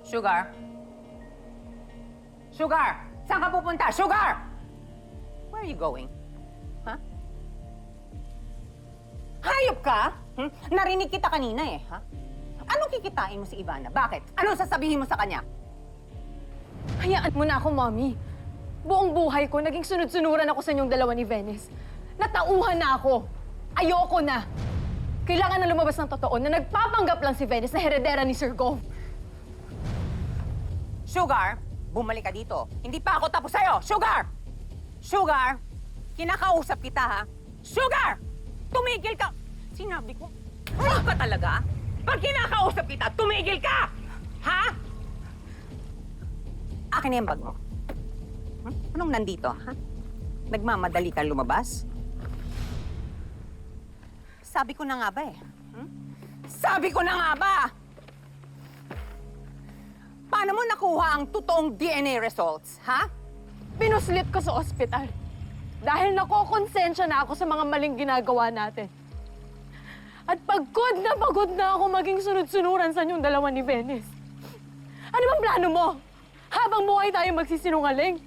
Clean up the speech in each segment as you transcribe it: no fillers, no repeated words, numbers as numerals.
Sugar? Sugar! Saan ka pupunta? Sugar! Where are you going? Ha? Hayop ka? Narinig kita kanina eh, ha? Anong kikitain mo si Ivana? Bakit? Anong sasabihin mo sa kanya? Hayaan mo na ako, Mommy. Buong buhay ko, naging sunod-sunuran ako sa inyong dalawa ni Venice. Natauhan na ako. Ayoko na. Kailangan na lumabas ng totoo na nagpapanggap lang si Venice na heredera ni Sir Gov. Sugar, bumalik ka dito. Hindi pa ako tapos sa'yo. Sugar! Sugar! Kinakausap kita, ha? Sugar! Tumigil ka! Sinabi ko, ano ka talaga? Pag kinakausap kita, tumigil ka! Ha? Akin na yung bag mo. Anong nandito, ha? Nagmamadali ka lumabas? Sabi ko na nga ba eh. Sabi ko na nga ba! Paano mo nakuha ang totoong DNA results, ha? Pinuslit ko sa ospital. Dahil nakokonsensya na ako sa mga maling ginagawa natin. At pagod na ako maging sunod-sunuran sa inyong dalawa ni Venice. Ano bang plano mo? Habang buhay tayo magsisinungaling?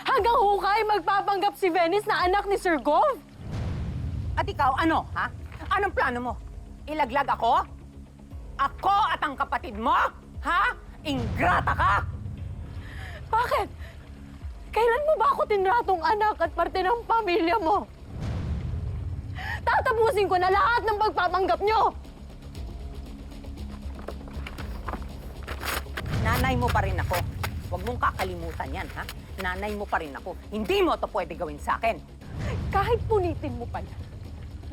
Hanggang hukay magpapanggap si Venice na anak ni Sir Gov? At ikaw, ano, ha? Anong plano mo? Ilaglag ako? Ako at ang kapatid mo? Ha? Ingrata ka! Bakit? Kailan mo ba ako tinratong anak at parte ng pamilya mo? Tatapusin ko na lahat ng pagpapanggap nyo! Nanay mo pa rin ako. Huwag mong kakalimutan yan, ha? Nanay mo pa rin ako. Hindi mo ito pwede gawin sa akin. Kahit punitin mo pa yan,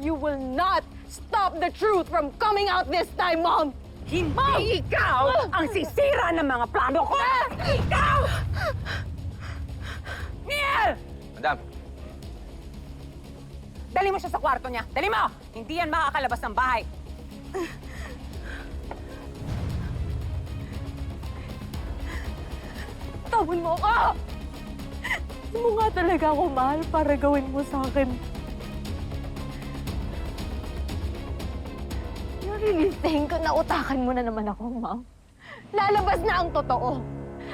you will not stop the truth from coming out this time, Mom! Hindi ikaw ang sisira ng mga plano ko! Ikaw! Neil! Madam, Dali mo siya sa kwarto niya. Dali mo! Hindi yan makakalabas ng bahay. Tawon mo ako! Hindi mo nga talaga ako mahal para gawin mo sa akin. You really think na utakan mo na naman ako, Ma'am? Lalabas na ang totoo.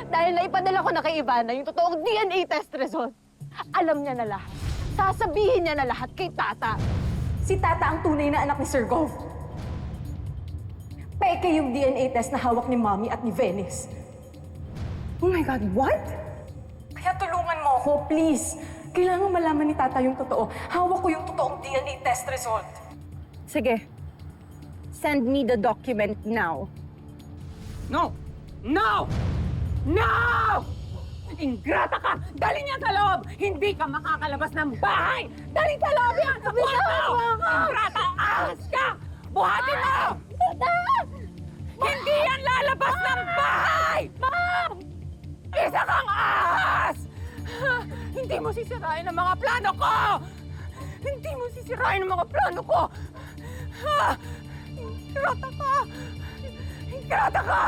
Dahil naipadala ko na kay Ivana yung totoong DNA test result. Alam niya na lahat. Sasabihin niya na lahat kay Tata. Si Tata ang tunay na anak ni Sir Gov. Peke yung DNA test na hawak ni Mommy at ni Venice. Oh my God, what? Kaya tulungan mo ako, please. Kailangan malaman ni Tata yung totoo. Hawak ko yung totoong DNA test result. Sige. Send me the document now. No! No! No! Ingrata ka! Dali niya sa loob! Hindi ka makakalabas ng bahay! Dali sa loob yan! Sa kwarto! Ingrata! Ahas ka! Buhatin mo! Hindi yan lalabas ng bahay! Ma'am! Isa kang ahas! Hindi mo sisirain ang mga plano ko! Hindi mo sisirain ang mga plano ko! Ingrata ka! Ingrata ka!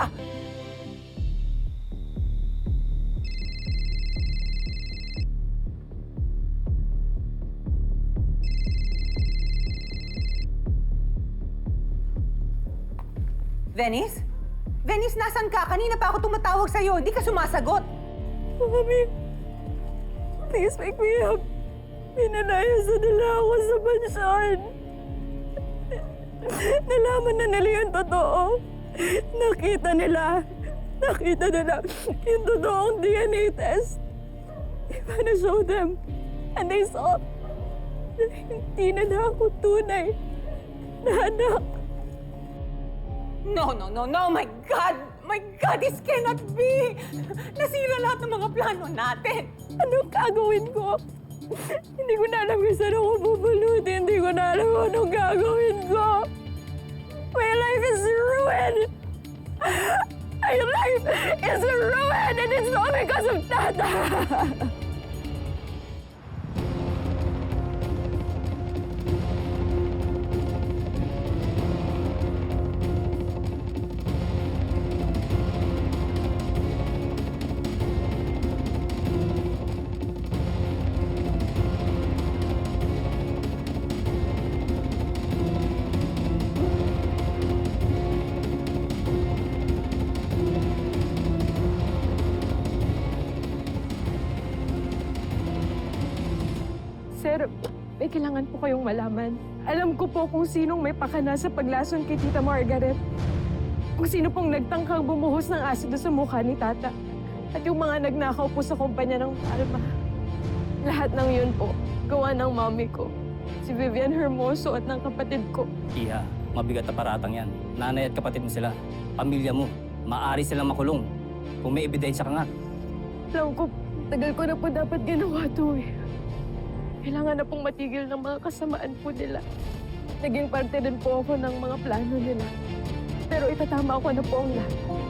Venice? Venice, nasan ka? Kanina pa ako tumatawag sa'yo. Hindi ka sumasagot. Mommy, please wake me up. Pinanayasa nila ako sa bansyon. Nalaman na nila yung totoo. Nakita nila yung totoong DNA test. Ivana showed them. And they saw na hindi na ako tunay na anak. No, no, no, no! My God! My God, this cannot be! Nasira lahat ng mga plano natin! Anong gagawin ko? Hindi ko na alam kung saan ako bubulutin. Hindi ko na alam kung anong gagawin ko. My life is ruined! My life is ruined! And it's all because of Tata! kailangan po kayong malaman. Alam ko po kung sinong may pakana sa paglason kay Tita Margaret. Kung sino pong nagtangkang bumuhos ng asido sa mukha ni Tata. At yung mga nagnakaw po sa kumpanya ng Alma. Lahat ng yun po, gawa ng mami ko. Si Vivian Hermoso at ng kapatid ko. Iha, mabigat na paratang yan. Nanay at kapatid mo sila. Pamilya mo. Maaari silang makulong. Kung may ebidensya ka nga. Alam ko, tagal ko na po dapat ginawa to eh. Kailangan na pong matigil ng mga kasamaan po nila. Naging parte din po ako ng mga plano nila. Pero itatama ko na po ang lahat.